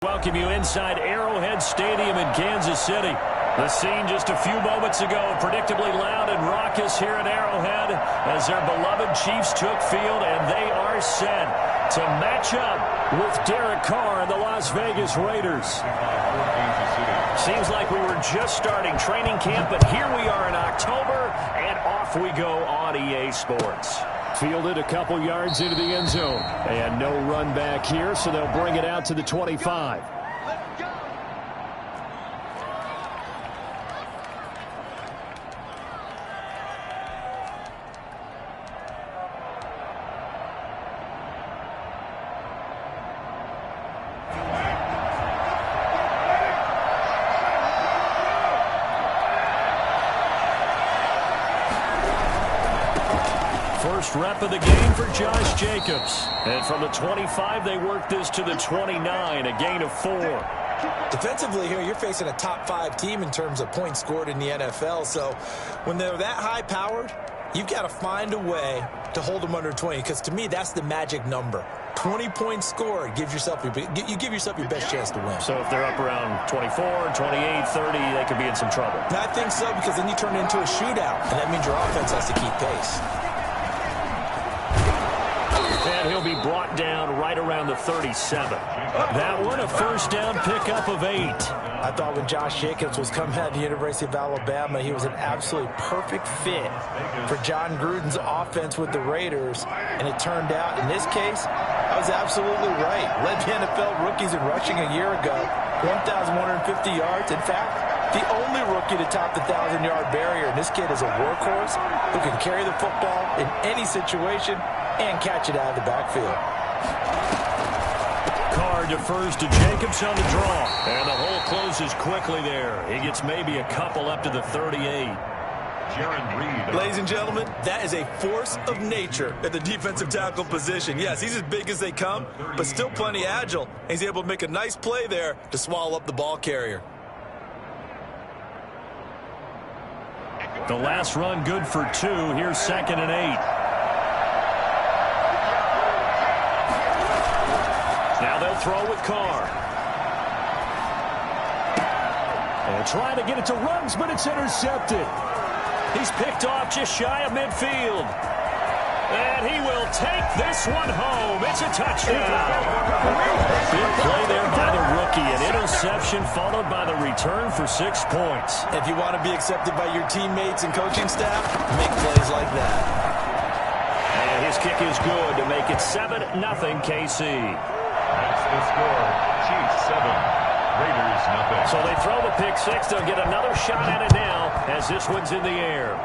Welcome you inside Arrowhead Stadium in Kansas City. The scene just a few moments ago, predictably loud and raucous here at Arrowhead as their beloved Chiefs took field, and they are set to match up with Derek Carr and the Las Vegas Raiders. Seems like we were just starting training camp, but here we are in October, and off we go on EA Sports. Fielded a couple yards into the end zone. And no run back here, so they'll bring it out to the 25. First rep of the game for Josh Jacobs. And from the 25, they work this to the 29, a gain of 4. Defensively here, you're facing a top-5 team in terms of points scored in the NFL. So when they're that high-powered, you've got to find a way to hold them under 20. Because to me, that's the magic number. 20 points scored gives yourself you give yourself your best chance to win. So if they're up around 24, 28, 30, they could be in some trouble. I think so, because then you turn it into a shootout, and that means your offense has to keep pace. And he'll be brought down right around the 37. That one, a first down pickup of 8. I thought when Josh Jacobs was coming out of the University of Alabama, he was an absolutely perfect fit for John Gruden's offense with the Raiders. And it turned out, in this case, I was absolutely right. Led the NFL rookies in rushing a year ago, 1,150 yards. In fact, the only rookie to top the 1,000-yard barrier. And this kid is a workhorse who can carry the football in any situation and catch it out of the backfield. Carr defers to Jacobs on the draw. And the hole closes quickly there. He gets maybe a couple up to the 38. Ladies and gentlemen, that is a force of nature at the defensive tackle position. Yes, he's as big as they come, but still plenty agile. He's able to make a nice play there to swallow up the ball carrier. The last run good for 2. Here's 2nd and 8. Now they'll throw with Carr. And trying to get it to Ruggs, but it's intercepted. He's picked off just shy of midfield. And he will take this one home. It's a touchdown. Big play there by the rookie. An interception followed by the return for 6 points. If you want to be accepted by your teammates and coaching staff, make plays like that. And his kick is good to make it 7-0 KC. That's the score. Chiefs 7, Raiders nothing. So they throw the pick 6. They'll get another shot at it now as this one's in the air.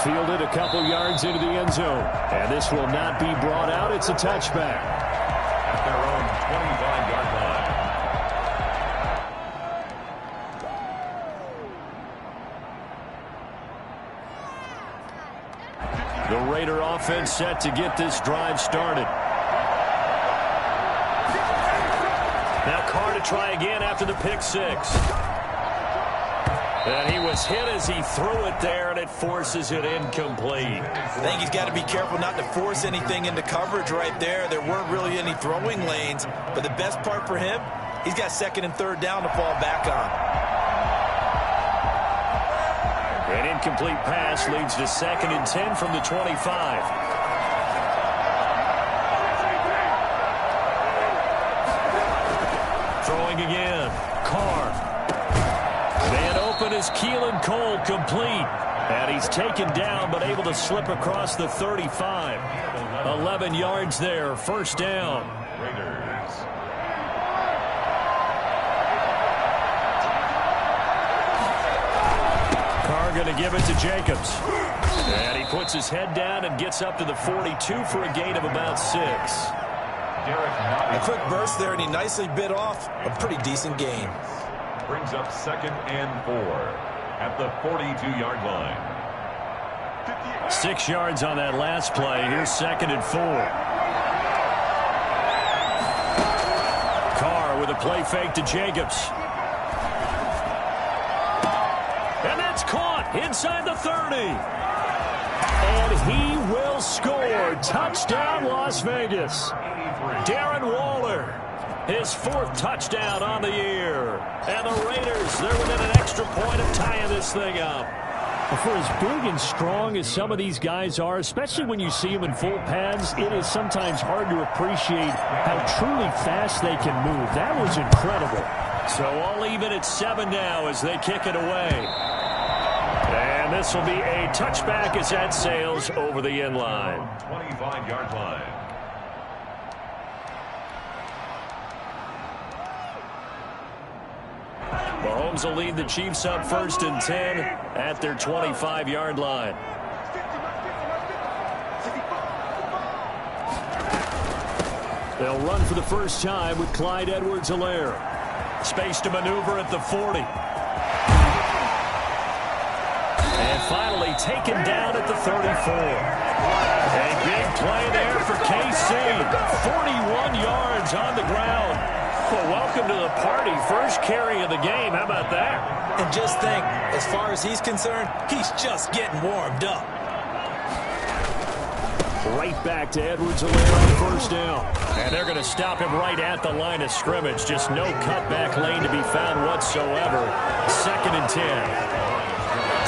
Fielded a couple yards into the end zone. And this will not be brought out. It's a touchback. At their own 25-yard line. The Raider offense set to get this drive started. Now Carr to try again after the pick 6. And he was hit as he threw it there, and it forces it incomplete. I think he's got to be careful not to force anything into coverage right there. There weren't really any throwing lanes, but the best part for him, he's got 2nd and 3rd down to fall back on. An incomplete pass leads to 2nd and 10 from the 25. Throwing again. Carr. Man open is Keelan Cole, complete. And he's taken down but able to slip across the 35. 11 yards there. First down. Raiders. Carr going to give it to Jacobs. And he puts his head down and gets up to the 42 for a gain of about 6. A quick burst there, and he nicely bit off a pretty decent gain. Brings up 2nd and 4 at the 42-yard line. 6 yards on that last play. Here's 2nd and 4. Carr with a play fake to Jacobs. And that's caught inside the 30. And he will score. Touchdown, Las Vegas. Darren Waller, his 4th touchdown on the year. And the Raiders, they're within an extra point of tying this thing up. For as big and strong as some of these guys are, especially when you see them in full pads, it is sometimes hard to appreciate how truly fast they can move. That was incredible. So all even at 7 now as they kick it away. And this will be a touchback as that sails over the end line. 25-yard line. Mahomes will lead the Chiefs up 1st and 10 at their 25-yard line. They'll run for the first time with Clyde Edwards-Helaire. Space to maneuver at the 40. And finally taken down at the 34. A big play there for KC. 41 yards on the ground. Well, welcome to the party. First carry of the game. How about that? And just think, as far as he's concerned, he's just getting warmed up. Right back to Edwards-Helaire on first down. And they're going to stop him right at the line of scrimmage. Just no cutback lane to be found whatsoever. 2nd and 10.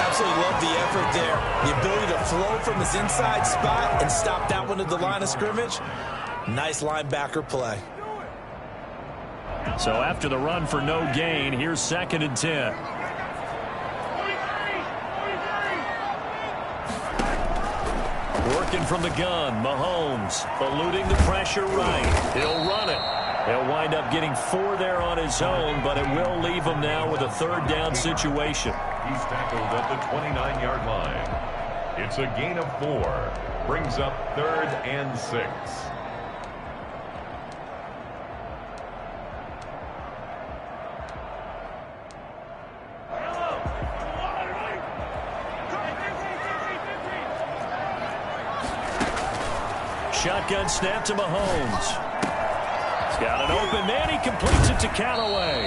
Absolutely love the effort there. The ability to flow from his inside spot and stop that one at the line of scrimmage. Nice linebacker play. So after the run for no gain, here's 2nd and 10. Working from the gun, Mahomes eluding the pressure right. He'll run it. He'll wind up getting 4 there on his own, but it will leave him now with a 3rd down situation. He's tackled at the 29-yard line. It's a gain of 4. Brings up 3rd and 6. Shotgun snap to Mahomes. He's got an open man. He completes it to Callaway.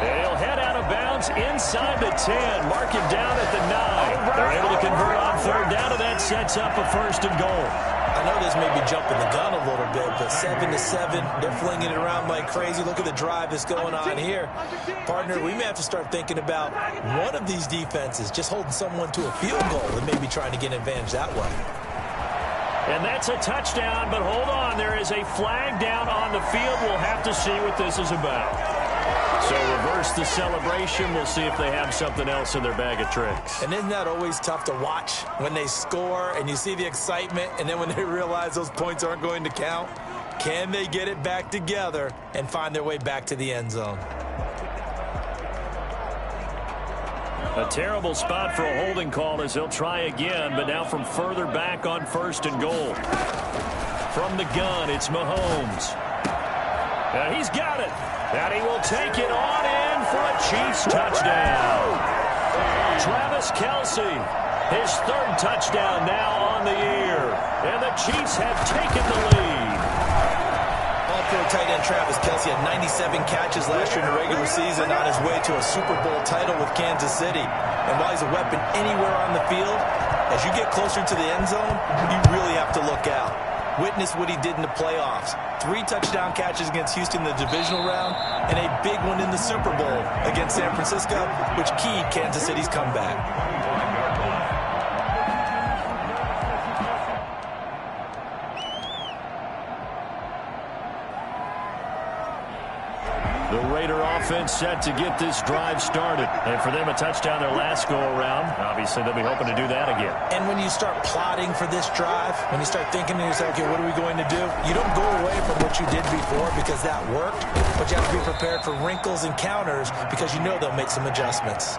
They'll head out of bounds inside the 10. Mark him down at the 9. They're able to convert on 3rd down, and that sets up a 1st and goal. I know this may be jumping the gun a little bit, but 7-7, they're flinging it around like crazy. Look at the drive that's going on here. Partner, we may have to start thinking about one of these defenses just holding someone to a field goal and maybe trying to get an advantage that way. And that's a touchdown, but hold on. There is a flag down on the field. We'll have to see what this is about. So reverse the celebration. We'll see if they have something else in their bag of tricks. And isn't that always tough to watch when they score and you see the excitement, and then when they realize those points aren't going to count? Can they get it back together and find their way back to the end zone? A terrible spot for a holding call as they'll try again, but now from further back on 1st and goal. From the gun, it's Mahomes. And he's got it. And he will take it on in for a Chiefs touchdown. Travis Kelce, his 3rd touchdown now on the year. And the Chiefs have taken the lead. All-pro tight end Travis Kelce had 97 catches last year in the regular season on his way to a Super Bowl title with Kansas City. And while he's a weapon anywhere on the field, as you get closer to the end zone, you really have to look out. Witness what he did in the playoffs. 3 touchdown catches against Houston in the divisional round, and a big one in the Super Bowl against San Francisco, which keyed Kansas City's comeback. The Raider offense set to get this drive started. And for them, a touchdown their last go-around. Obviously, they'll be hoping to do that again. And when you start plotting for this drive, when you start thinking to yourself, okay, what are we going to do? You don't go away from what you did before because that worked, but you have to be prepared for wrinkles and counters because you know they'll make some adjustments.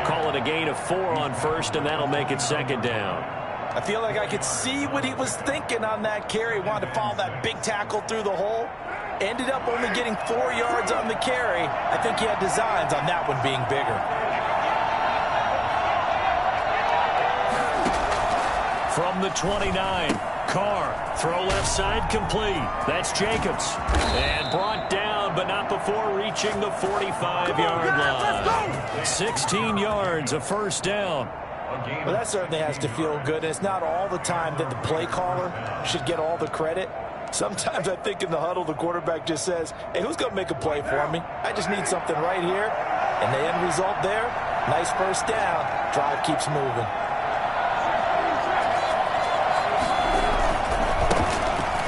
Call it a gain of 4 on 1st, and that'll make it 2nd down. I feel like I could see what he was thinking on that carry. Wanted to follow that big tackle through the hole. Ended up only getting 4 yards on the carry. I think he had designs on that one being bigger. From the 29, Carr, throw left side complete. That's Jacobs. And brought down, but not before reaching the 45-yard line. 16 yards, a 1st down. Well, that certainly has to feel good. It's not all the time that the play caller should get all the credit. Sometimes I think in the huddle, the quarterback just says, hey, who's going to make a play for me? I just need something right here. And the end result there, nice first down. Drive keeps moving.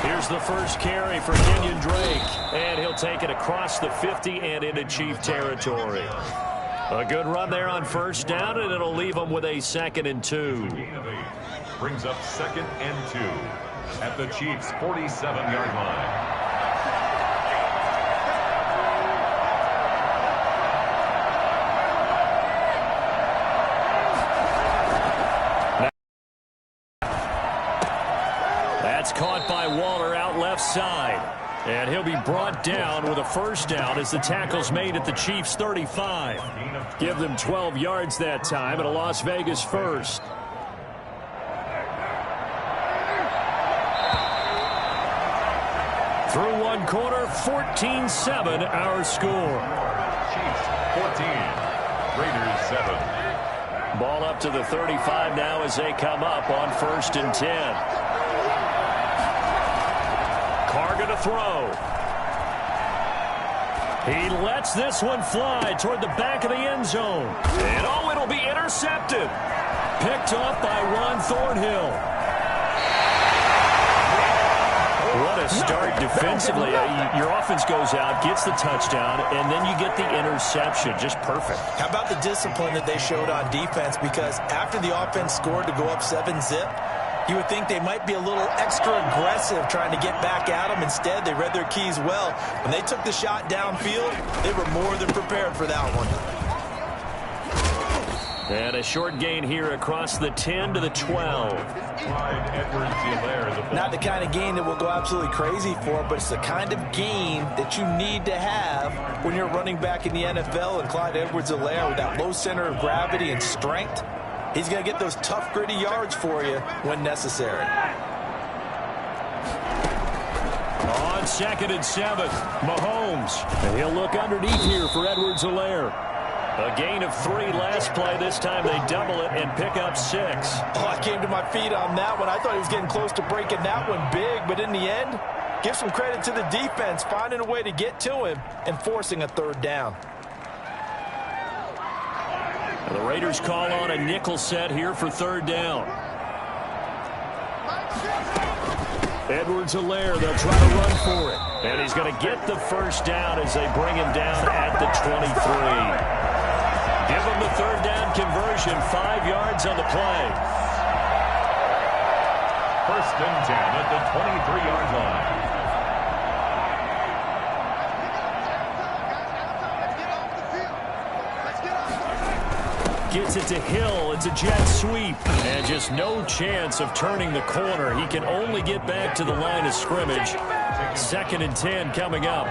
Here's the first carry for Kenyon Drake. And he'll take it across the 50 and into Chief territory. A good run there on first down, and it'll leave them with a 2nd and 2. Brings up 2nd and 2 at the Chiefs' 47-yard line. That's caught by Waller out left side. And he'll be brought down with a first down as the tackle's made at the Chiefs' 35. Give them 12 yards that time and a Las Vegas first. Through one quarter, 14-7 our score. Chiefs 14, Raiders 7. Ball up to the 35 now as they come up on 1st and 10. Carr going to throw. He lets this one fly toward the back of the end zone. And oh, it'll be intercepted. Picked off by Juan Thornhill. What a start defensively. Your offense goes out, gets the touchdown, and then you get the interception. Just perfect. How about the discipline that they showed on defense? Because after the offense scored to go up 7-zip, you would think they might be a little extra aggressive trying to get back at them. Instead, they read their keys well. When they took the shot downfield, they were more than prepared for that one. And a short gain here across the 10 to the 12. Not the kind of gain that will go absolutely crazy for, but it's the kind of gain that you need to have when you're running back in the NFL. And Clyde Edwards-Helaire, with that low center of gravity and strength, he's going to get those tough, gritty yards for you when necessary. On 2nd and 7, Mahomes. And he'll look underneath here for Edwards-Helaire. A gain of 3 last play. This time they double it and pick up 6. Oh, I came to my feet on that one. I thought he was getting close to breaking that one big, but in the end, give some credit to the defense, finding a way to get to him and forcing a 3rd down. And the Raiders call on a nickel set here for 3rd down. Edwards-Helaire, they'll try to run for it. And he's going to get the first down as they bring him down at the 23. Give him the 3rd down conversion, 5 yards on the play. 1st and 10 at the 23-yard line. Gets it to Hill. It's a jet sweep. And just no chance of turning the corner. He can only get back to the line of scrimmage. 2nd and 10 coming up.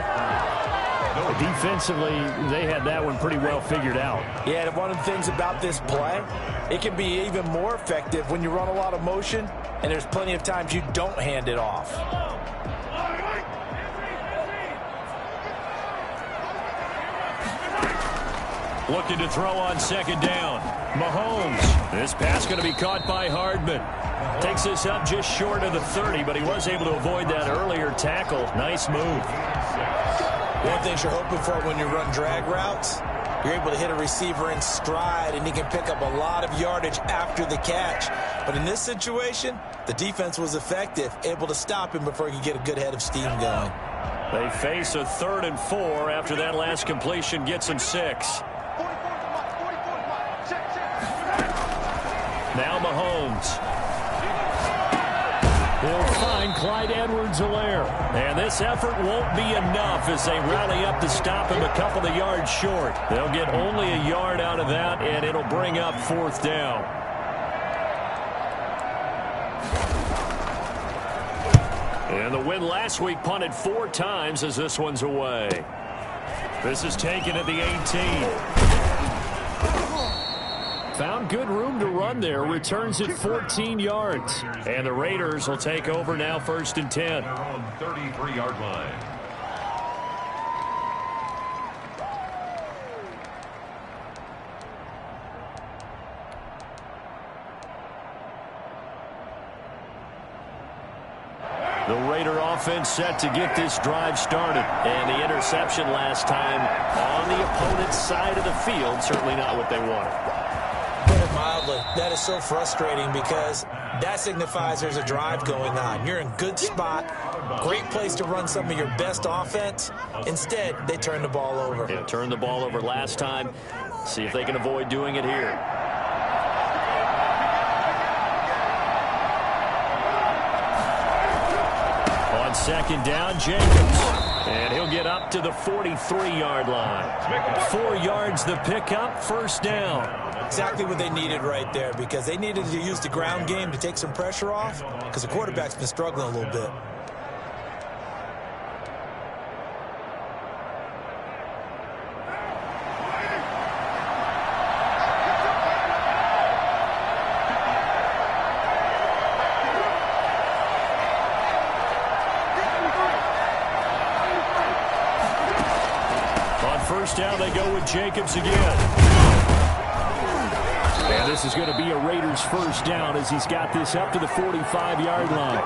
Defensively, they had that one pretty well figured out. Yeah, and one of the things about this play, it can be even more effective when you run a lot of motion, and there's plenty of times you don't hand it off. Looking to throw on 2nd down. Mahomes. This pass going to be caught by Hardman. Takes this up just short of the 30, but he was able to avoid that earlier tackle. Nice move. One of the things you're hoping for when you run drag routes, you're able to hit a receiver in stride, and he can pick up a lot of yardage after the catch. But in this situation, the defense was effective, able to stop him before he could get a good head of steam going. They face a 3rd and 4 after that last completion gets him 6. Now Mahomes. He'll find Clyde Edwards-Helaire. And this effort won't be enough as they rally up to stop him a couple of yards short. They'll get only a yard out of that, and it'll bring up 4th down. And the win last week punted 4 times as this one's away. This is taken at the 18. Found good room to run there. Returns it 14 yards. And the Raiders will take over now 1st and 10. They're on 33-yard line. The Raider offense set to get this drive started. And the interception last time on the opponent's side of the field, certainly not what they wanted. Put it mildly, that is so frustrating because that signifies there's a drive going on. You're in good spot, great place to run some of your best offense. Instead, they turn the ball over. Yeah, turned the ball over last time. See if they can avoid doing it here. On second down, Jacobs. And he'll get up to the 43-yard line. 4 yards the pickup, first down. Exactly what they needed right there because they needed to use the ground game to take some pressure off because the quarterback's been struggling a little bit. First down, they go with Jacobs again. And this is going to be a Raiders first down as he's got this up to the 45-yard line.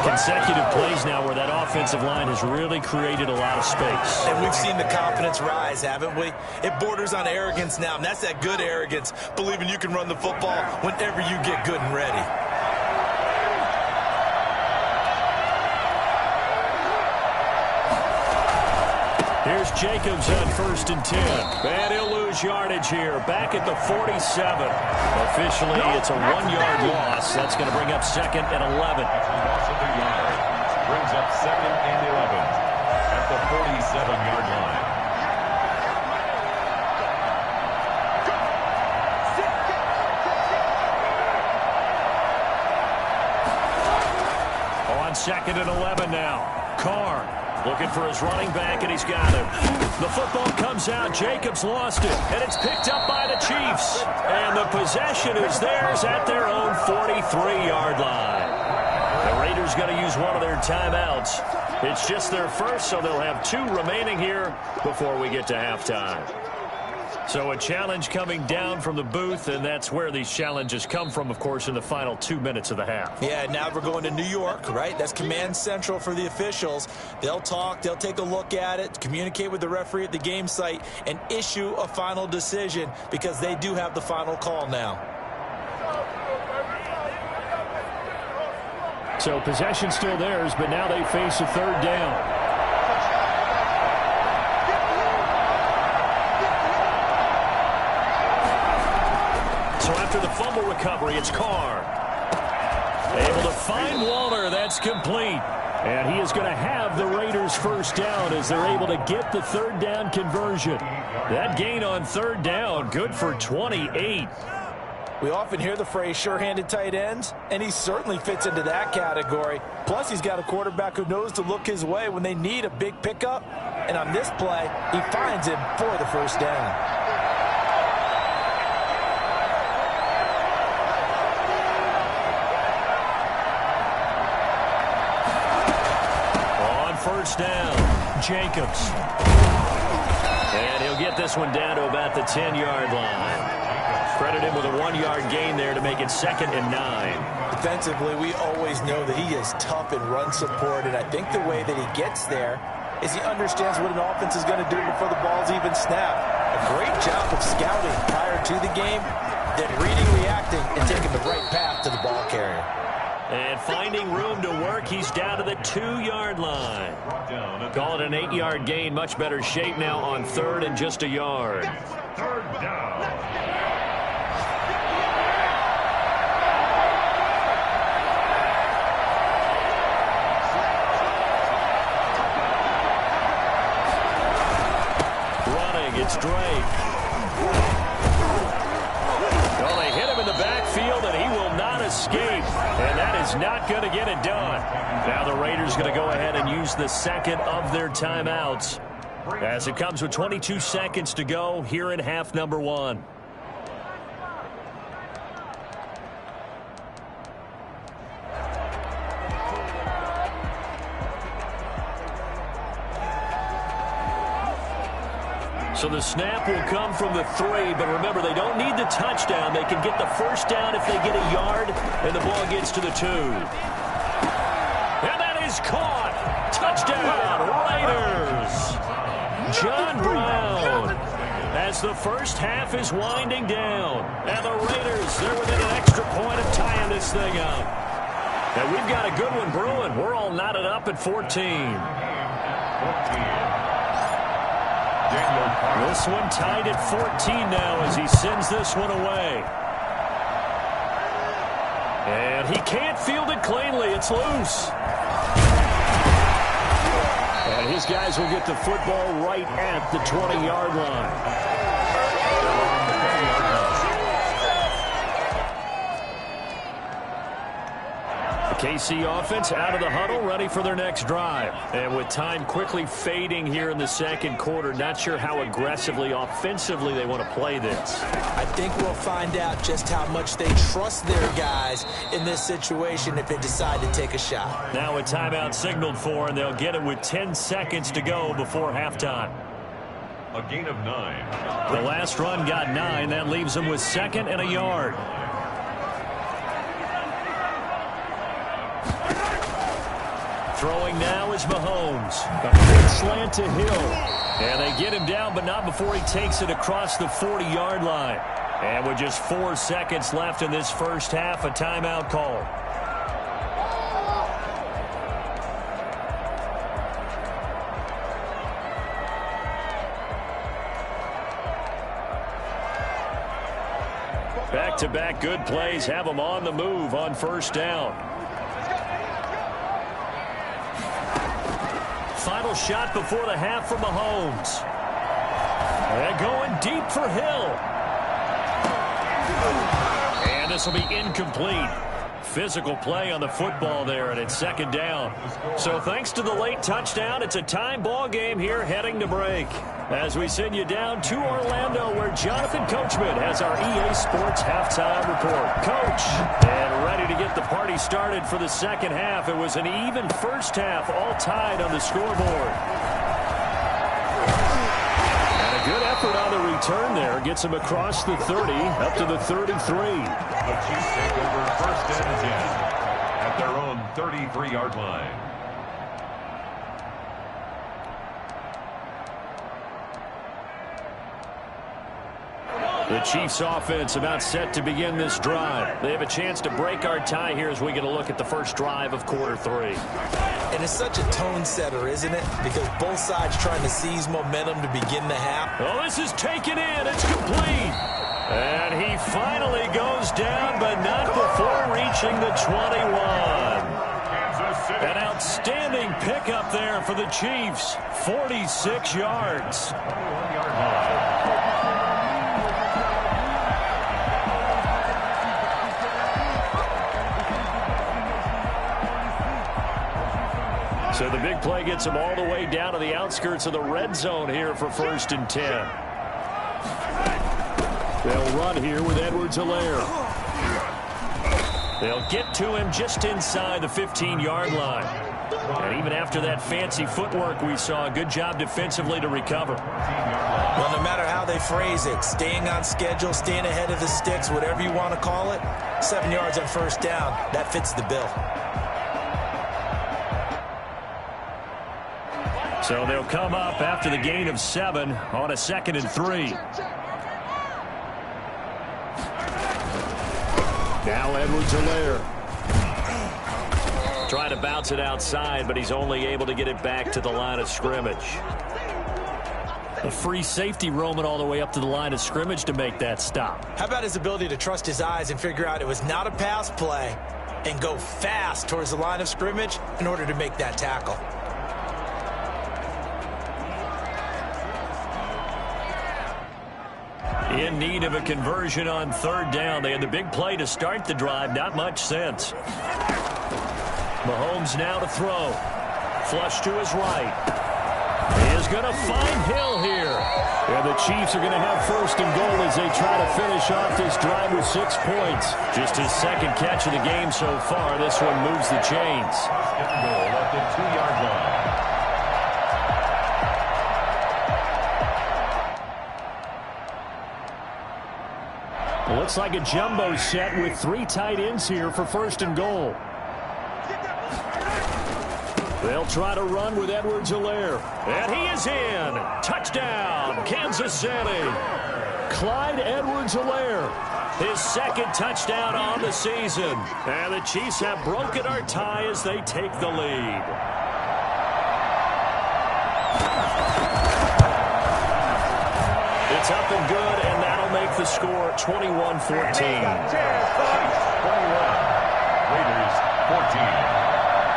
Consecutive plays now where that offensive line has really created a lot of space. And we've seen the confidence rise, haven't we? It borders on arrogance now, and that's that good arrogance, believing you can run the football whenever you get good and ready. Here's Jacobs on first and 10. And he'll lose yardage here, back at the 47. Officially, it's a 1-yard loss. That's going to bring up second and 11. Loss of the yard. Brings up second and 11 at the 47-yard line. On second and 11 now. Carr looking for his running back, and he's got him. The football comes out. Jacobs lost it, and it's picked up by the Chiefs. And the possession is theirs at their own 43-yard line. The Raiders going to use one of their timeouts. It's just their first, so they'll have 2 remaining here before we get to halftime. So a challenge coming down from the booth, and that's where these challenges come from, of course, in the final 2 minutes of the half. Yeah, now we're going to New York, right? That's command central for the officials. They'll talk, they'll take a look at it, communicate with the referee at the game site, and issue a final decision because they do have the final call now. So possession still theirs, but now they face a third down. So after the fumble recovery, it's Carr. Able to find Waller. That's complete. And he is going to have the Raiders first down as they're able to get the third down conversion. That gain on third down, good for 28. We often hear the phrase sure-handed tight ends, and he certainly fits into that category. Plus, he's got a quarterback who knows to look his way when they need a big pickup. And on this play, he finds him for the first down. First down, Jacobs. And he'll get this one down to about the 10-yard line. Credit him with a 1-yard gain there to make it second and 9. Defensively, we always know that he is tough in run support, and I think the way that he gets there is he understands what an offense is going to do before the ball's even snapped. A great job of scouting prior to the game, then reading, reacting, and taking the right path to the ball carrier. And finding room to work, he's down to the 2-yard line. Call it an 8-yard gain. Much better shape now on third and just a yard. Third down. Running, it's Drake. Well, they hit him in the backfield, and he will not escape. And that is not going to get it done. Now the Raiders going to go ahead and use the second of their timeouts as it comes with 22 seconds to go here in half number 1. So the snap will come from the 3, but remember, they don't need the touchdown. They can get the first down if they get a yard, and the ball gets to the 2. And is caught. Touchdown, Raiders. John Brown. As the first half is winding down. And the Raiders, they're within an extra point of tying this thing up. And we've got a good one brewing. We're all knotted up at 14. This one tied at 14 now as he sends this one away. And he can't field it cleanly. It's loose. And his guys will get the football right at the 20-yard line. KC offense out of the huddle, ready for their next drive. And with time quickly fading here in the second quarter, not sure how aggressively, offensively they want to play this. I think we'll find out just how much they trust their guys in this situation if they decide to take a shot. Now a timeout signaled for, and they'll get it with 10 seconds to go before halftime. A gain of 9. The last run got 9. That leaves them with 2nd and a yard. Throwing now is Mahomes. A quick slant to Hill. And they get him down, but not before he takes it across the 40-yard line. And with just 4 seconds left in this first half, a timeout call. Back-to-back good plays have them on the move on first down. Final shot before the half for Mahomes. They're going deep for Hill. And this will be incomplete. Physical play on the football there, and it's 2nd down. So thanks to the late touchdown, it's a time ball game here heading to break. As we send you down to Orlando, where Jonathan Coachman has our EA Sports halftime report. Coach, and ready to get the party started for the second half. It was an even first half, all tied on the scoreboard. And a good effort on the return there. Gets him across the 30, up to the 33. The Chiefs take over 1st and 10 at their own 33-yard line. The Chiefs offense about set to begin this drive. They have a chance to break our tie here as we get a look at the first drive of quarter 3. And it's such a tone setter, isn't it? Because both sides trying to seize momentum to begin the half. Oh, this is taken in. It's complete. And he finally goes down, but not before reaching the 21. An outstanding pickup there for the Chiefs. 46 yards. So the big play gets him all the way down to the outskirts of the red zone here for 1st and 10. They'll run here with Edwards-Helaire. They'll get to him just inside the 15-yard line. And even after that fancy footwork we saw, a good job defensively to recover. Well, no matter how they phrase it, staying on schedule, staying ahead of the sticks, whatever you want to call it, 7 yards on 1st down, that fits the bill. So they'll come up after the gain of 7 on a 2nd and 3. Now Edwards-Helaire. Trying to bounce it outside, but he's only able to get it back to the line of scrimmage. A free safety roaming all the way up to the line of scrimmage to make that stop. How about his ability to trust his eyes and figure out it was not a pass play and go fast towards the line of scrimmage in order to make that tackle? In need of a conversion on 3rd down. They had the big play to start the drive. Not much sense. Mahomes now to throw. Flush to his right. He is going to find Hill here. And the Chiefs are going to have 1st and goal as they try to finish off this drive with 6 points. Just his 2nd catch of the game so far. This one moves the chains. Goal at the 2-yard line. Looks like a jumbo set with 3 tight ends here for 1st and goal. They'll try to run with Edwards-Helaire. And he is in. Touchdown, Kansas City. Clyde Edwards-Helaire, his second touchdown on the season. And the Chiefs have broken our tie as they take the lead. It's up and good, and that'll make the score 21-14. 21. Raiders 14.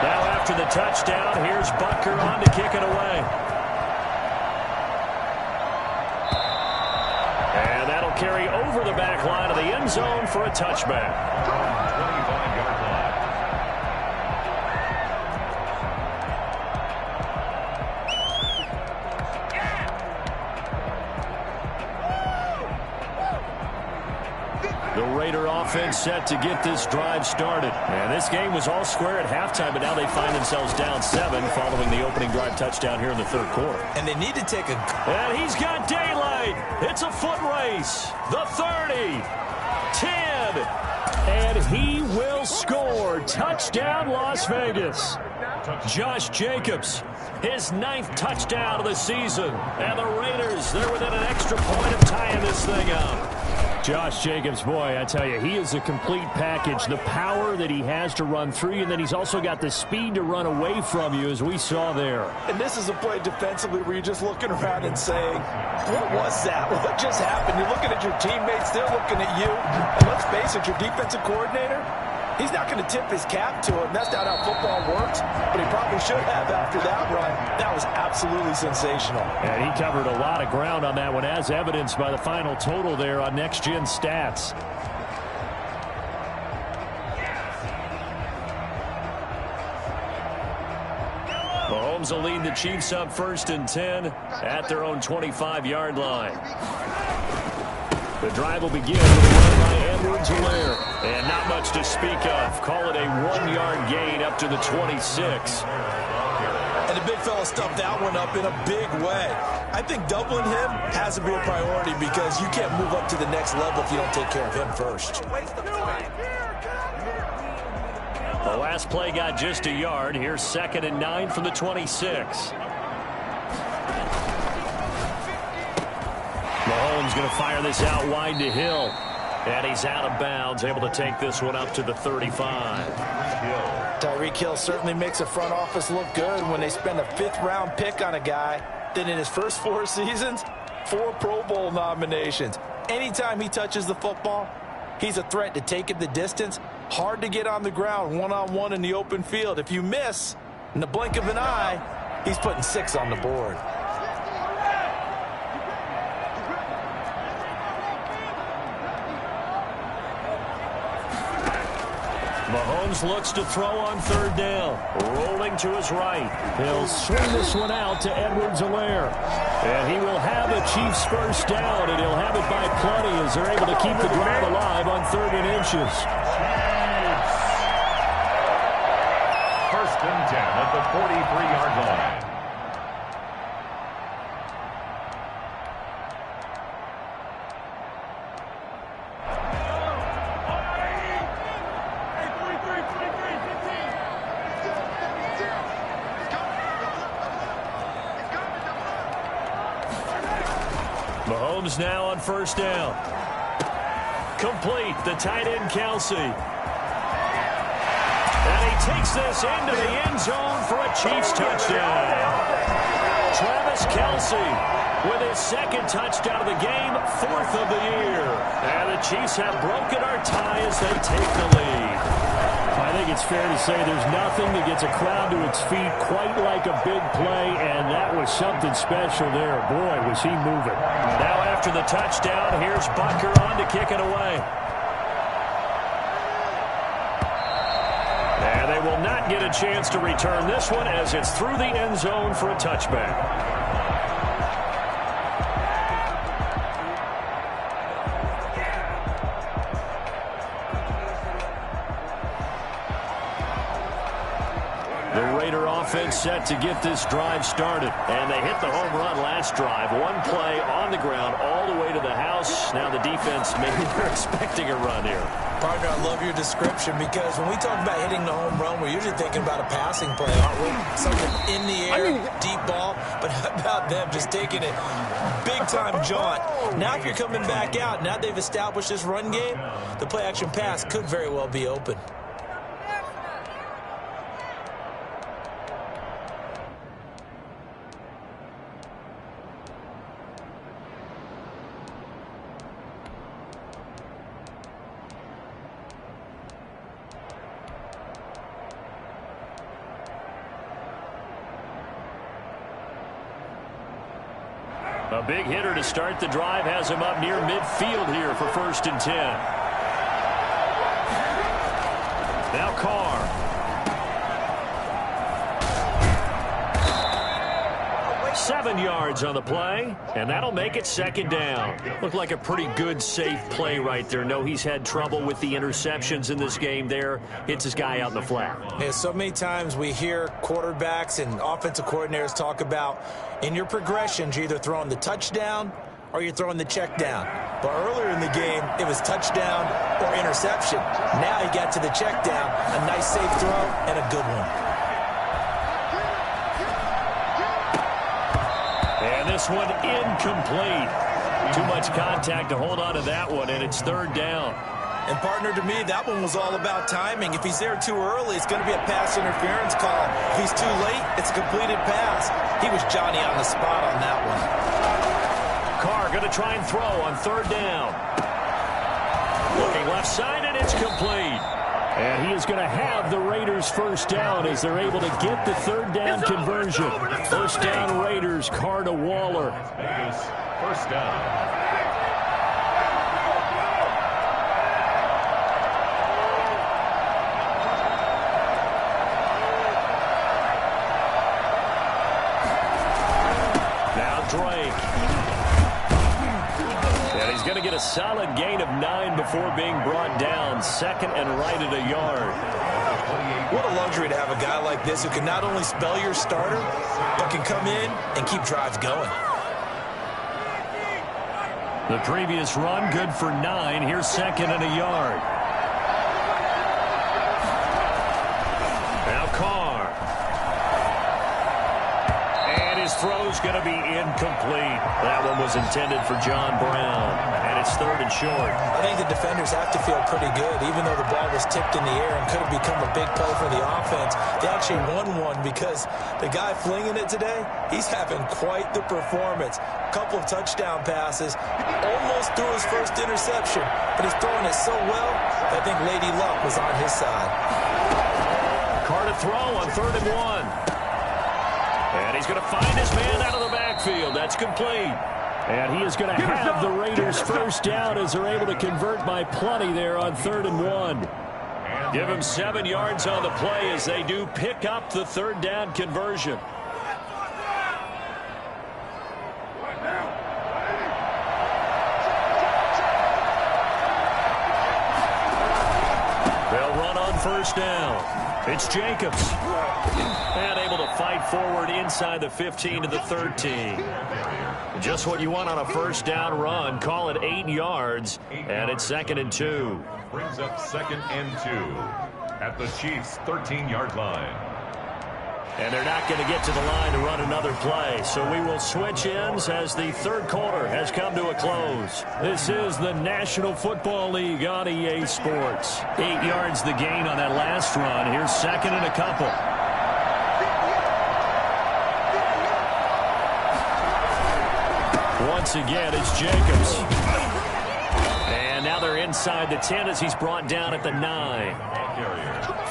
Now after the touchdown, here's Butker on to kick it away. And that'll carry over the back line of the end zone for a touchback. 25-yard line. The Raider offense set to get this drive started. And this game was all square at halftime, but now they find themselves down 7 following the opening drive touchdown here in the third quarter. And they need to take a... And he's got daylight. It's a foot race. The 30, 10, and he will score. Touchdown, Las Vegas. Josh Jacobs, his 9th touchdown of the season. And the Raiders, they're within an extra point of tying this thing up. Josh Jacobs, boy, I tell you, he is a complete package. The power that he has to run through you, and then he's also got the speed to run away from you, as we saw there. And this is a play defensively where you're just looking around and saying, what was that? What just happened? You're looking at your teammates, they're looking at you. And let's face it, your defensive coordinator, he's not going to tip his cap to it. That's not how football works, but he probably should have after that run. That was absolutely sensational. And he covered a lot of ground on that one, as evidenced by the final total there on Next Gen Stats. Mahomes will lead the Chiefs up 1st and 10 at their own 25-yard line. The drive will begin with a run by Edwards-Helaire. And not much to speak of. Call it a 1-yard gain up to the 26. And the big fella stuffed that one up in a big way. I think doubling him has to be a priority because you can't move up to the next level if you don't take care of him first. The last play got just a yard. Here's 2nd and 9 from the 26. Mahomes going to fire this out wide to Hill. And he's out of bounds, able to take this one up to the 35. Tyreek Hill certainly makes a front office look good when they spend a 5th-round pick on a guy. Then in his first 4 seasons, 4 Pro Bowl nominations. Anytime he touches the football, he's a threat to take it the distance. Hard to get on the ground one-on-one in the open field. If you miss, in the blink of an eye, he's putting 6 on the board. Mahomes looks to throw on 3rd down. Rolling to his right. He'll swing this one out to Edwards-Helaire. And he will have a Chiefs first down, and he'll have it by plenty as they're able to keep the drive alive on 3rd and inches. 1st and 10 at the 43-yard line. Mahomes now on 1st down. Complete, the tight end Kelce. And he takes this into the end zone for a Chiefs touchdown. Travis Kelce with his 2nd touchdown of the game, 4th of the year. And the Chiefs have broken our tie as they take the lead. I think it's fair to say there's nothing that gets a crowd to its feet quite like a big play, and that was something special there. Boy, was he moving. Now after the touchdown, here's Butker on to kick it away. And they will not get a chance to return this one as it's through the end zone for a touchback. offense set to get this drive started. And they hit the home run last drive. One play on the ground all the way to the house. Now the defense, maybe they're expecting a run here. Partner, I love your description because when we talk about hitting the home run, we're usually thinking about a passing play, aren't we? Something in the air, deep ball. But how about them just taking it big-time jaunt? Now if you're coming back out, now they've established this run game, the play-action pass could very well be open. A big hitter to start the drive has him up near midfield here for 1st and 10. Now Carr. 7 yards on the play, and that'll make it 2nd down. Looked like a pretty good, safe play right there. No, he's had trouble with the interceptions in this game there. Hits his guy out in the flat. Yeah, so many times we hear quarterbacks and offensive coordinators talk about in your progressions, you're either throwing the touchdown or you're throwing the check down. But earlier in the game, it was touchdown or interception. Now he got to the check down, a nice safe throw and a good one. And this one incomplete. Too much contact to hold on to that one, and it's 3rd down. And, partner, to me, that one was all about timing. If he's there too early, it's going to be a pass interference call. If he's too late, it's a completed pass. He was Johnny on the spot on that one. Carr going to try and throw on 3rd down. Looking left side, and it's complete. And he is going to have the Raiders 1st down as they're able to get the 3rd down conversion. 1st down Raiders, Carr to Waller. Vegas, 1st down. Going to get a solid gain of 9 before being brought down. 2nd and right at a yard. What a luxury to have a guy like this who can not only spell your starter, but can come in and keep drives going. The previous run, good for 9. Here's 2nd and a yard. Now Carr. And his throw's going to be incomplete. That one was intended for John Brown. And it's 3rd and short. I think the defenders have to feel pretty good, even though the ball was tipped in the air and could have become a big play for the offense. They actually won one because the guy flinging it today, he's having quite the performance. A couple of touchdown passes, almost threw his first interception, but he's throwing it so well, I think Lady Luck was on his side. Carr to throw on 3rd and 1. And he's going to find his man out of the backfield. That's complete. And he is going to have the Raiders 1st down as they're able to convert by plenty there on 3rd and 1. Give him 7 yards on the play as they do pick up the 3rd down conversion. They'll run on 1st down. It's Jacobs. And able to fight forward inside the 15 to the 13. Just what you want on a 1st down run. Call it 8 yards, and it's 2nd and 2. Brings up 2nd and 2 at the Chiefs' 13-yard line. And they're not going to get to the line to run another play. So we will switch ends as the 3rd quarter has come to a close. This is the National Football League on EA Sports. 8 yards the gain on that last run. Here's 2nd and a couple. Once again, it's Jacobs. And now they're inside the 10 as he's brought down at the 9.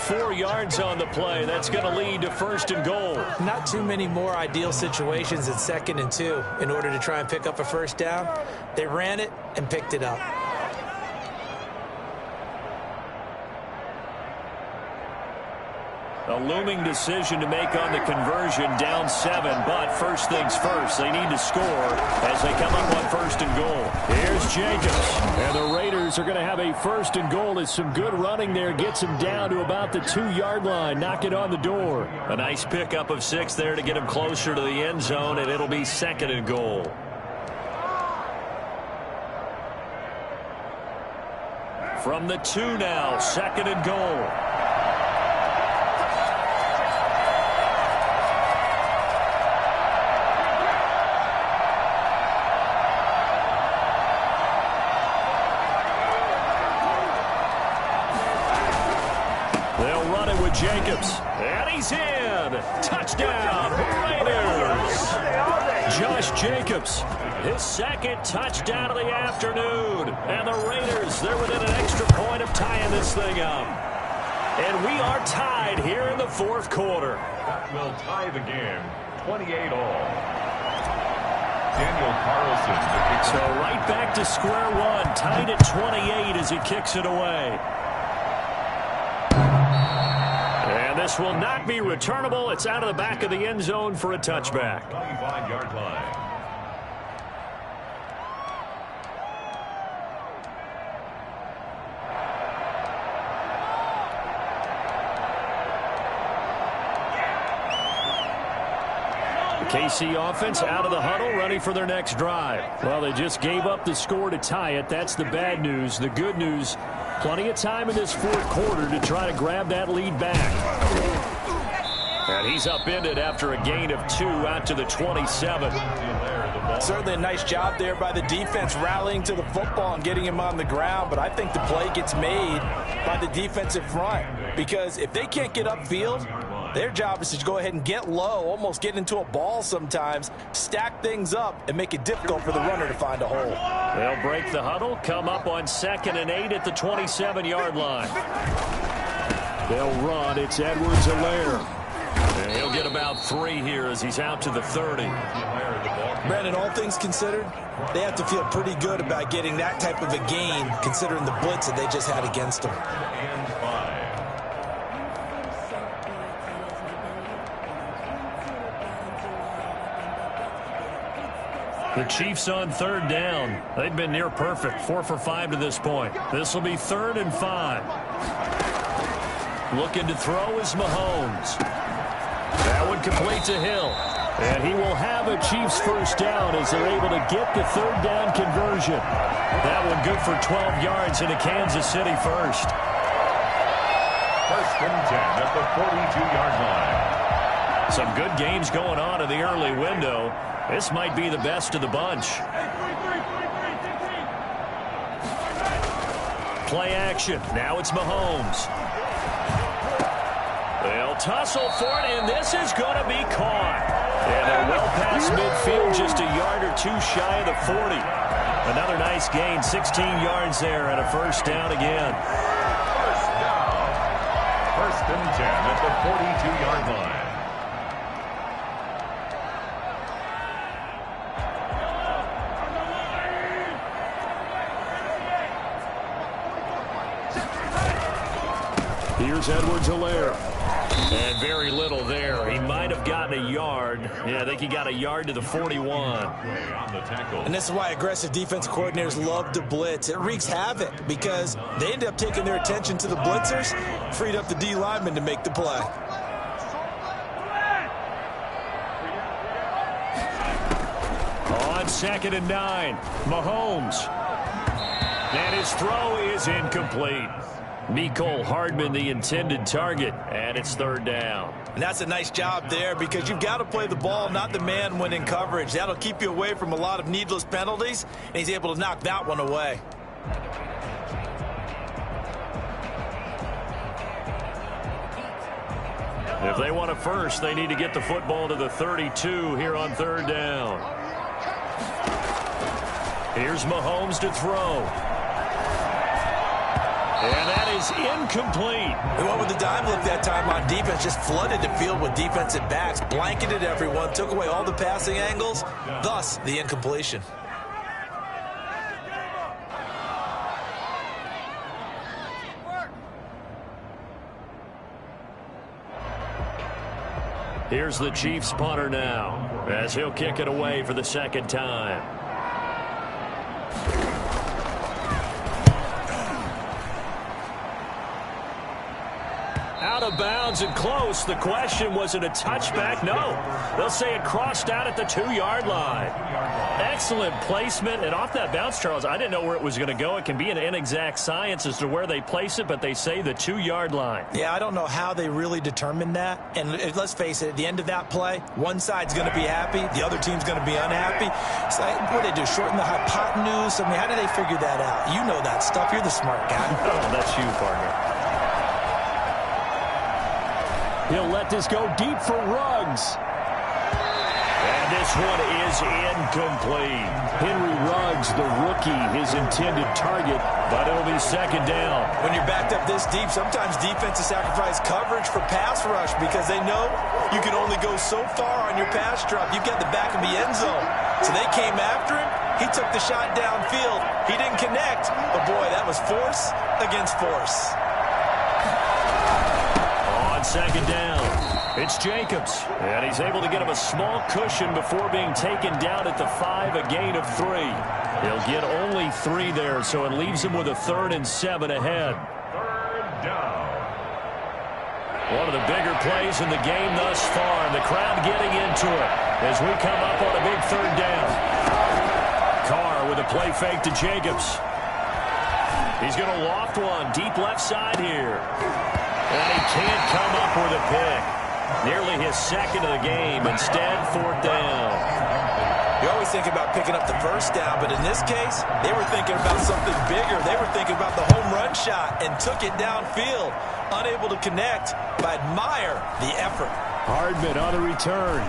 4 yards on the play. That's going to lead to 1st and goal. Not too many more ideal situations at 2nd and 2 in order to try and pick up a 1st down. They ran it and picked it up. A looming decision to make on the conversion, down 7. But first things first, they need to score as they come up on first and goal. Here's Jacobs. And the Raiders are going to have a first and goal as some good running there gets him down to about the 2-yard line. Knock it on the door. A nice pickup of 6 there to get him closer to the end zone, and it'll be second and goal. From the 2 now, second and goal. Jacobs, and he's in. Touchdown, Raiders. Josh Jacobs, his second touchdown of the afternoon. And the Raiders, they're within an extra point of tying this thing up. And we are tied here in the fourth quarter. That will tie the game, 28 all. Daniel Carlson. So right back to square one, tied at 28 as he kicks it away. This will not be returnable. It's out of the back of the end zone for a touchback. 25-yard line. The KC offense out of the huddle, ready for their next drive. Well, they just gave up the score to tie it. That's the bad news. The good news, plenty of time in this fourth quarter to try to grab that lead back. And he's upended after a gain of 2 out to the 27. Certainly a nice job there by the defense rallying to the football and getting him on the ground. But I think the play gets made by the defensive front. Because if they can't get upfield, their job is to go ahead and get low, almost get into a ball sometimes, stack things up, and make it difficult for the runner to find a hole. They'll break the huddle, come up on 2nd and 8 at the 27-yard line. They'll run. It's Edwards-Helaire. And he'll get about 3 here as he's out to the 30. Brandon, all things considered, they have to feel pretty good about getting that type of a gain, considering the blitz that they just had against them. The Chiefs on 3rd down. They've been near perfect, 4 for 5 to this point. This will be 3rd and 5. Looking to throw is Mahomes. That one complete to Hill. And he will have a Chiefs first down as they're able to get the 3rd down conversion. That one good for 12 yards into Kansas City first. First and 10 at the 42-yard line. Some good games going on in the early window. This might be the best of the bunch. Play action. Now it's Mahomes. They'll tussle for it, and this is going to be caught. And they're well past midfield, just a yard or 2 shy of the 40. Another nice gain, 16 yards there, and a first down again. First down. First and 10 at the 42-yard line. Here's Edwards-Helaire. And very little there. He might have gotten a yard. Yeah, I think he got a yard to the 41. And this is why aggressive defense coordinators love to blitz. It wreaks havoc because they end up taking their attention to the blitzers, freed up the D lineman to make the play. On 2nd and 9, Mahomes. And his throw is incomplete. Mecole Hardman, the intended target, and it's 3rd down. And that's a nice job there because you've got to play the ball, not the man when in coverage. That'll keep you away from a lot of needless penalties, and he's able to knock that one away. If they want a first, they need to get the football to the 32 here on 3rd down. Here's Mahomes to throw. And that is incomplete. They went with the dime look that time on defense, just flooded the field with defensive backs, blanketed everyone, took away all the passing angles, thus the incompletion. Here's the Chiefs punter now, as he'll kick it away for the second time. Out of bounds and close. The question, was it a touchback? No. They'll say it crossed out at the 2-yard line. Excellent placement. And off that bounce, Charles, I didn't know where it was going to go. It can be an inexact science as to where they place it, but they say the 2-yard line. Yeah, I don't know how they really determined that. And let's face it, at the end of that play, one side's going to be happy, the other team's going to be unhappy. It's like, what do they do, shorten the hypotenuse? I mean, how do they figure that out? You know that stuff. You're the smart guy. Oh, that's you, partner. He'll let this go deep for Ruggs. And this one is incomplete. Henry Ruggs, the rookie, his intended target, but it'll be second down. When you're backed up this deep, sometimes defenses sacrifice coverage for pass rush because they know you can only go so far on your pass drop. You've got the back of the end zone. So they came after him. He took the shot downfield. He didn't connect. But, boy, that was force against force. On second down, it's Jacobs. And he's able to get him a small cushion before being taken down at the 5, a gain of 3. He'll get only 3 there, so it leaves him with a 3rd and 7 ahead. Third down. One of the bigger plays in the game thus far, and the crowd getting into it as we come up on a big 3rd down. Carr with a play fake to Jacobs. He's going to loft one deep left side here. And he can't come up with a pick. Nearly his 2nd of the game. Instead, 4th down. You always think about picking up the first down, but in this case, they were thinking about something bigger. They were thinking about the home run shot and took it downfield. Unable to connect, but admire the effort. Hardman on the return.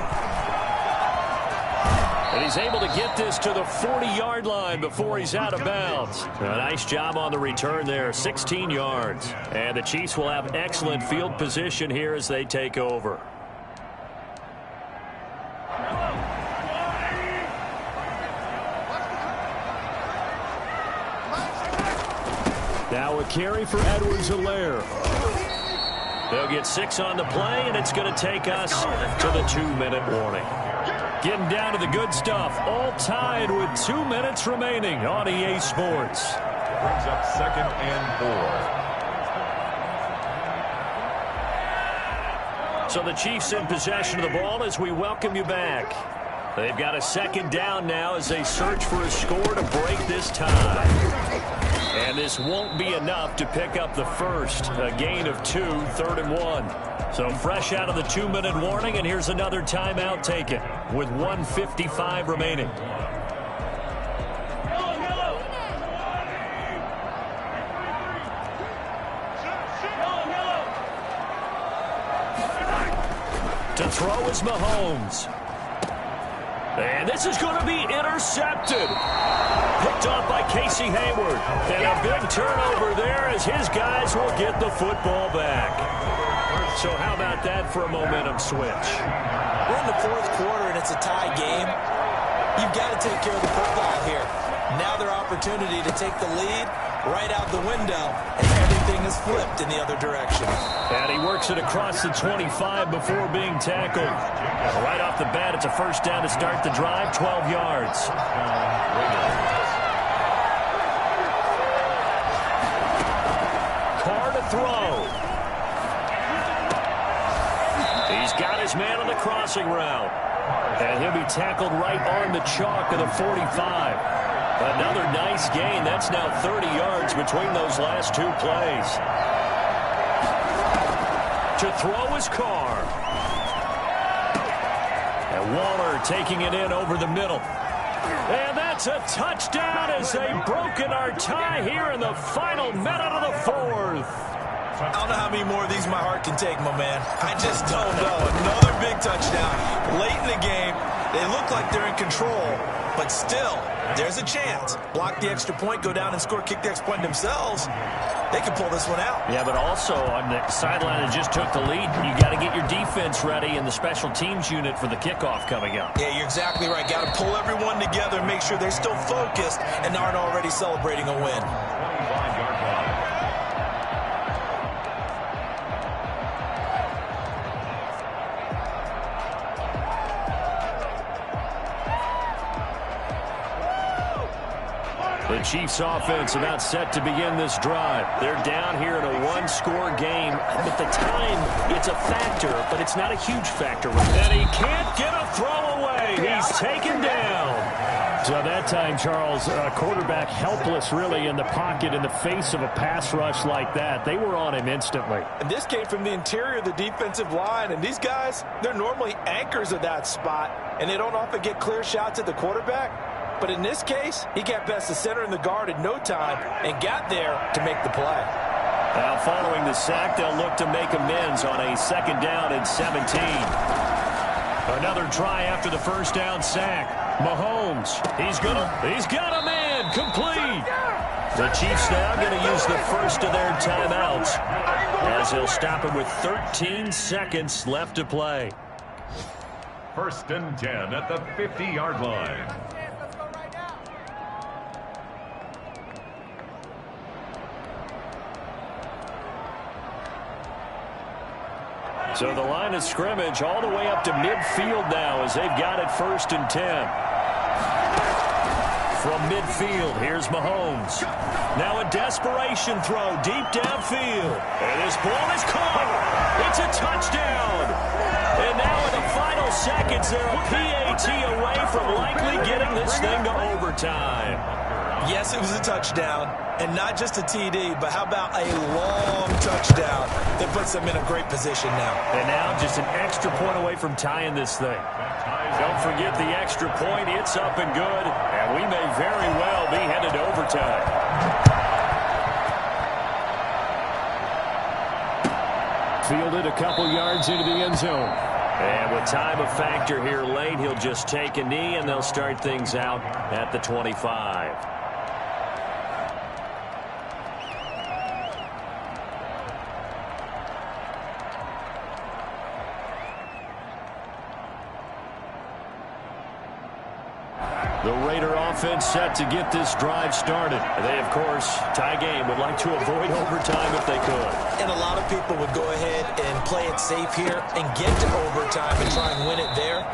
And he's able to get this to the 40-yard line before he's out of bounds. A nice job on the return there, 16 yards. And the Chiefs will have excellent field position here as they take over. Now a carry for Edwards-Helaire. They'll get 6 on the play, and it's going to take us to the 2-minute warning. Getting down to the good stuff, all tied with 2 minutes remaining on EA Sports. Brings up 2nd and 4. So the Chiefs in possession of the ball as we welcome you back. They've got a 2nd down now as they search for a score to break this tie. And this won't be enough to pick up the first. A gain of 2, 3rd and 1. So fresh out of the 2-minute warning, and here's another timeout taken with 1:55 remaining. To throw is Mahomes. And this is going to be intercepted. Picked off by Casey Hayward. And a big turnover there as his guys will get the football back. So how about that for a momentum switch? We're in the 4th quarter and it's a tie game. You've got to take care of the football here. Now their opportunity to take the lead right out the window, and everything is flipped in the other direction. And he works it across the 25 before being tackled. Right off the bat, it's a first down to start the drive, 12 yards. Carr to throw. He's got his man on the crossing route. And he'll be tackled right on the chalk of the 45. Another nice gain. That's now 30 yards between those last 2 plays. To throw is Carr. And Waller taking it in over the middle. And that's a touchdown as they've broken our tie here in the final minute of the 4th. I don't know how many more of these my heart can take, my man. I just don't know. Another big touchdown. Late in the game, they look like they're in control, but still, there's a chance. Block the extra point, go down and score, kick the extra point themselves. They can pull this one out. Yeah, but also on the sideline that just took the lead, you got to get your defense ready in the special teams unit for the kickoff coming up. Yeah, you're exactly right. Got to pull everyone together and make sure they're still focused and aren't already celebrating a win. 25-yard line. The Chiefs offense about set to begin this drive. They're down here in a one-score game. At the time, it's a factor, but it's not a huge factor. And he can't get a throw away. He's taken down. So that time, Charles, quarterback helpless really in the pocket in the face of a pass rush like that. They were on him instantly. And this came from the interior of the defensive line. And these guys, they're normally anchors of that spot, and they don't often get clear shots at the quarterback. But in this case, he got past the center and the guard in no time and got there to make the play. Now following the sack, they'll look to make amends on a 2nd down and 17. Another try after the first down sack. Mahomes, he's got a man, complete. The Chiefs now going to use the first of their timeouts as they'll stop him with 13 seconds left to play. 1st and 10 at the 50-yard line. So the line of scrimmage all the way up to midfield now as they've got it 1st and 10. From midfield, here's Mahomes. Now a desperation throw deep downfield. And this ball is caught. It's a touchdown. And now in the final seconds, they're a PAT away from likely getting this thing to overtime. Yes, it was a touchdown, and not just a TD, but how about a long touchdown that puts them in a great position now. And now just an extra point away from tying this thing. Don't forget the extra point. It's up and good, and we may very well be headed to overtime. Fielded a couple yards into the end zone. And with time a factor here late, he'll just take a knee, and they'll start things out at the 25. The Raider offense set to get this drive started. They, of course, tie game, would like to avoid overtime if they could. And a lot of people would go ahead and play it safe here and get to overtime and try and win it there.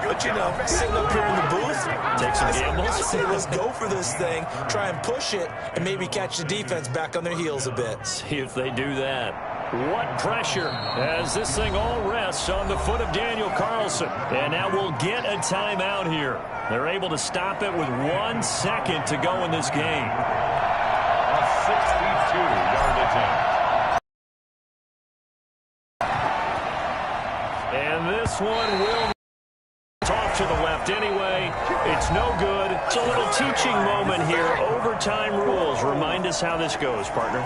But, you know, sitting up here in the booth, take some gambles. I say let's go for this thing, try and push it, and maybe catch the defense back on their heels a bit. See if they do that. What pressure as this thing all rests on the foot of Daniel Carlson. And now we'll get a timeout here. They're able to stop it with 1 second to go in this game. A 62-yard attempt. And this one will off to the left anyway. It's no good. It's a little teaching moment here. Overtime rules. Remind us how this goes, partner.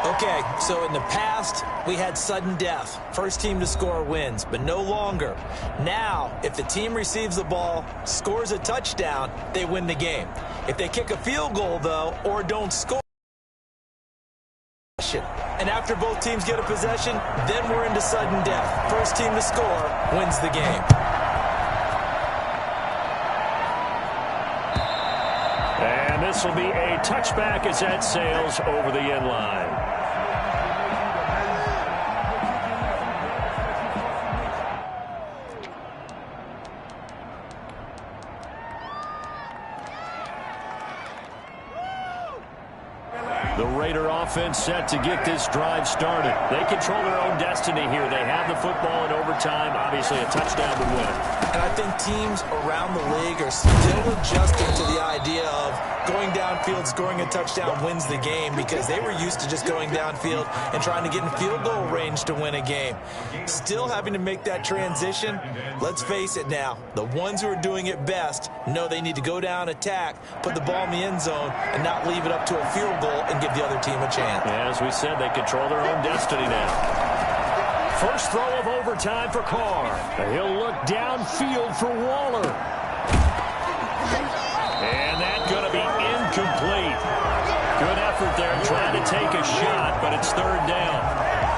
Okay, so in the past, we had sudden death. First team to score wins, but no longer. Now, if the team receives the ball, scores a touchdown, they win the game. If they kick a field goal, though, or don't score, and after both teams get a possession, then we're into sudden death. First team to score wins the game. And this will be a touchback as that sails over the end line. The Raider offense set to get this drive started. They control their own destiny here. They have the football in overtime. Obviously, a touchdown would win it. And I think teams around the league are still adjusting to the idea of going downfield, scoring a touchdown wins the game, because they were used to just going downfield and trying to get in field goal range to win a game. Still having to make that transition. Let's face it now, the ones who are doing it best know they need to go down, attack, put the ball in the end zone, and not leave it up to a field goal and give the other team a chance. Yeah, as we said, they control their own destiny now. First throw of overtime for Carr. He'll look downfield for Waller. And that's going to be incomplete. Good effort there trying to take a shot, but it's third down.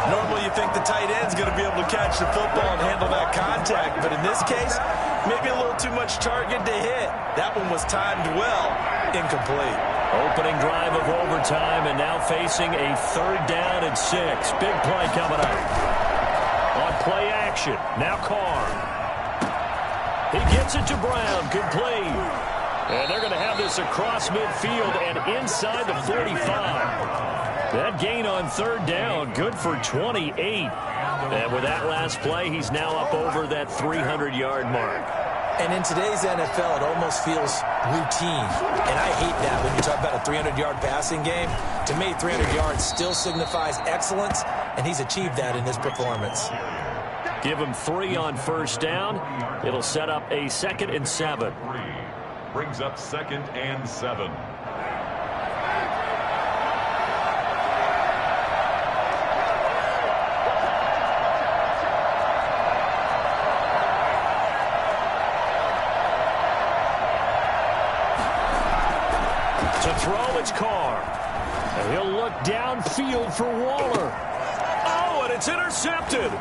Normally you think the tight end's going to be able to catch the football and handle that contact, but in this case, maybe a little too much target to hit. That one was timed well. Incomplete. Opening drive of overtime, and now facing a third down and 6. Big play coming up. On play action, now Carr. He gets it to Brown, complete. And they're going to have this this across midfield and inside the 45. That gain on third down, good for 28. And with that last play, he's now up over that 300-yard mark. And in today's NFL, it almost feels routine. And I hate that when you talk about a 300-yard passing game. To me, 300 yards still signifies excellence, and he's achieved that in this performance. Give him 3 on first down. It'll set up a 2nd and 7. Brings up 2nd and 7. To throw, it's Carr. And he'll look downfield for Waller. Oh, and it's intercepted.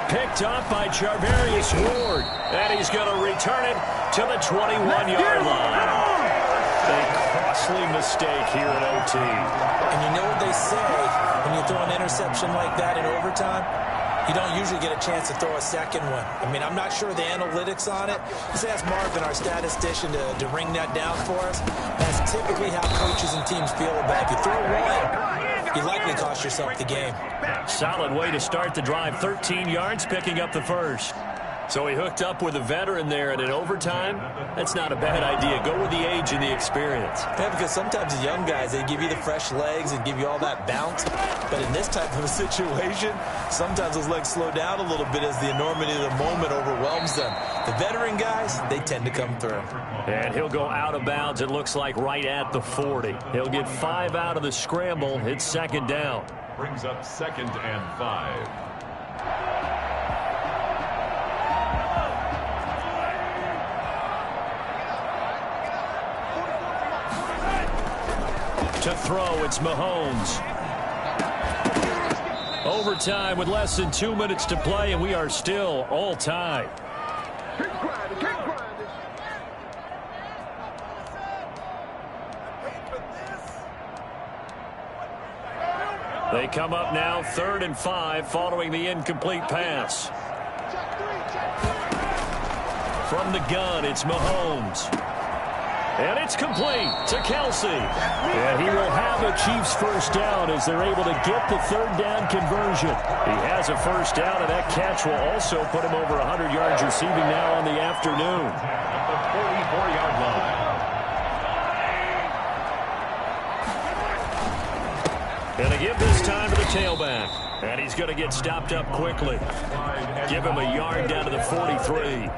Picked up by Charvarius Ward. And he's going to return it to the 21-yard line. A costly mistake here at OT. And you know what they say when you throw an interception like that in overtime? You don't usually get a chance to throw a second one. I mean, I'm not sure the analytics on it. Let's ask Marvin, our statistician, to ring that down for us. That's typically how coaches and teams feel about it. If you throw one, you likely cost yourself the game. Solid way to start the drive. 13 yards, picking up the first. So he hooked up with a veteran there, and in overtime, that's not a bad idea. Go with the age and the experience. Yeah, because sometimes the young guys, they give you the fresh legs and give you all that bounce. But in this type of a situation, sometimes those legs slow down a little bit as the enormity of the moment overwhelms them. The veteran guys, they tend to come through. And he'll go out of bounds, it looks like, right at the 40. He'll get 5 out of the scramble. It's 2nd down. Brings up 2nd and 5. To throw, it's Mahomes. Overtime with less than 2 minutes to play, and we are still all tied. They come up now 3rd and 5 following the incomplete pass. From the gun, it's Mahomes. And it's complete to Kelsey. And he will have a Chiefs first down as they're able to get the 3rd down conversion. He has a first down, and that catch will also put him over 100 yards receiving now on the afternoon. At the 44-yard line. And they give this time to the tailback. And he's going to get stopped up quickly. Give him a yard down to the 43.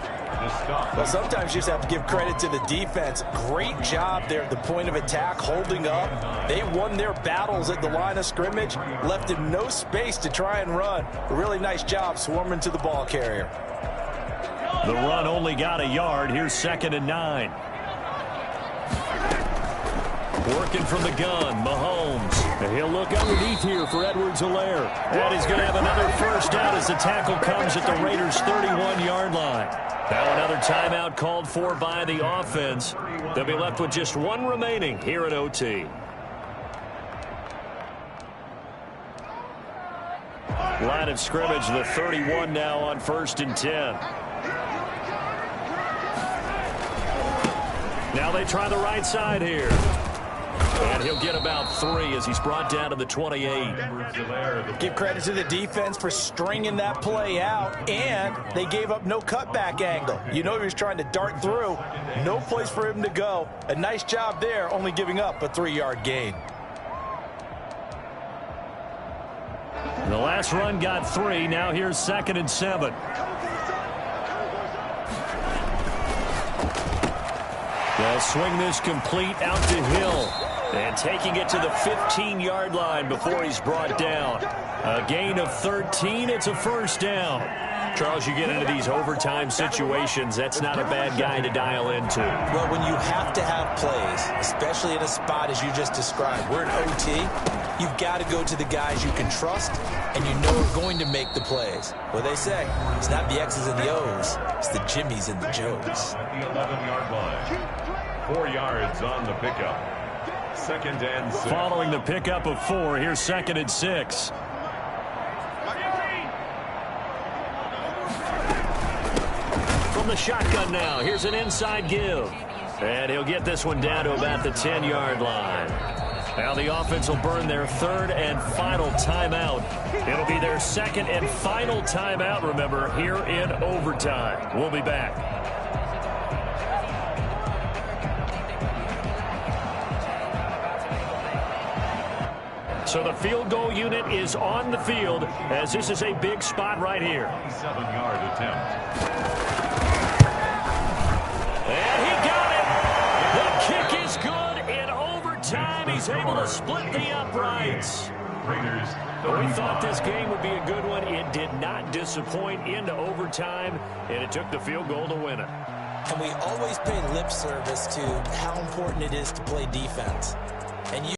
Well, sometimes you just have to give credit to the defense. Great job there at the point of attack, holding up. They won their battles at the line of scrimmage, left him no space to try and run. A really nice job swarming to the ball carrier. The run only got a yard. Here's 2nd and 9. Working from the gun, Mahomes. And he'll look underneath here for Edwards-Helaire. And he's going to have another first down as the tackle comes at the Raiders' 31-yard line. Now another timeout called for by the offense. They'll be left with just 1 remaining here at OT. Line of scrimmage, the 31 now on 1st and 10. Now they try the right side here. And he'll get about 3 as he's brought down to the 28. Give credit to the defense for stringing that play out, and they gave up no cutback angle. You know he was trying to dart through. No place for him to go. A nice job there, only giving up a 3-yard gain. The last run got 3. Now here's 2nd and 7. They'll swing this complete out to Hill. And taking it to the 15-yard line before he's brought down. A gain of 13. It's a first down. Charles, you get into these overtime situations, that's not a bad guy to dial into. Well, when you have to have plays, especially in a spot as you just described, we're in OT, you've got to go to the guys you can trust and you know are going to make the plays. What they say, it's not the X's and the O's, it's the Jimmies and the Joes. At the 11-yard line. 4 yards on the pickup. 2nd and 6. Following the pickup of 4, here's 2nd and 6. From the shotgun now, here's an inside give. And he'll get this one down to about the 10-yard line. Now the offense will burn their third and final timeout. It'll be their second and final timeout, remember, here in overtime. We'll be back. So the field goal unit is on the field as this is a big spot right here. 7-yard attempt. And he got it. The kick is good in overtime. He's able to split the uprights. Raiders, We thought this game would be a good one. It did not disappoint into overtime, and it took the field goal to win it. And we always pay lip service to how important it is to play defense. And you